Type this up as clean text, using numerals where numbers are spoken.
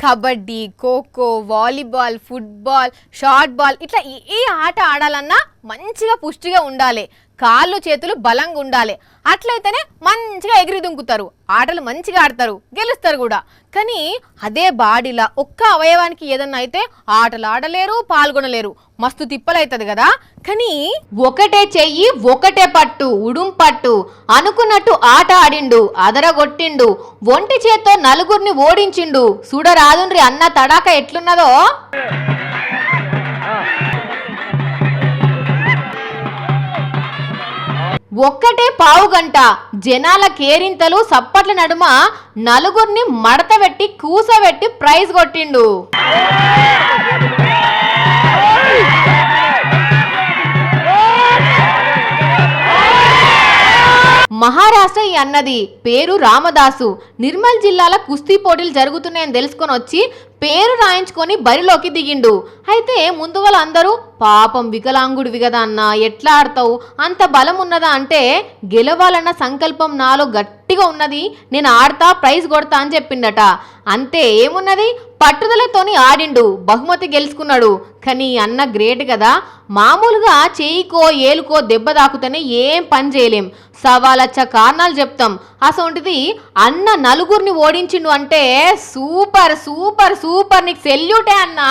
Kabaddi, kho kho, volleyball, football, short ball ఇట్లా ఏ ఆట ఆడాలన్నా మంచిగా పుష్టిగా ఉండాలి. కాళ్ళు చేతులు బలంగా ఉండాలి. అట్లయితేనే మంచిగా ఎగిరి దుంకుతారు, ఆటలు మంచిగా ఆడతారు, గెలుస్తారు కూడా. కానీ అదే బాడీలా ఒక్క అవయవానికి ఏదన్నా అయితే ఆటలు ఆడలేరు, పాల్గొనలేరు, మస్తు తిప్పలైతుంది కదా. కానీ ఒకటే చెయ్యి ఒకటే పట్టు ఉడుం పట్టు అనుకున్నట్టు ఆట ఆడిండు, అదరగొట్టిండు, ఒంటి చేత్తో నలుగురిని ఓడించిండు. చూడరాదుండ్రి అన్న తడాక ఎట్లున్నదో. ఒక్కటే పావు గంట జనాల కేరింతలు సప్పట్ల నడుమ నలుగురిని మడత పెట్టి కూసబెట్టి ప్రైజ్ కొట్టిండు. మహారాష్ట్ర ఈ అన్నది పేరు రామదాసు. నిర్మల్ జిల్లాల కుస్తీ పోటీలు జరుగుతున్నాయని తెలుసుకొని వచ్చి పేరు రాయించుకొని బరిలోకి దిగిండు. అయితే ముందు వాళ్ళందరూ పాపం వికలాంగుడివి కదా అన్న, ఎట్లా ఆడతావు, అంత బలం ఉన్నదా అంటే గెలవాలన్న సంకల్పం నాలో గట్టిగా ఉన్నది, నేను ఆడతా ప్రైజ్ కొడతా అని చెప్పిండట. అంతే ఏమున్నది, పట్టుదలతోని ఆడిండు, బహుమతి గెలుచుకున్నాడు. కానీ అన్న గ్రేట్ కదా. మామూలుగా చేయికో ఏలుకో దెబ్బ తాకుతూనే ఏం పని చేయలేం, సవాలచ్చ కారణాలు చెప్తాం. అసొంటిది అన్న నలుగురిని ఓడించిండు అంటే సూపర్ సూపర్ సూపర్, నీకు సెల్యూటే అన్నా.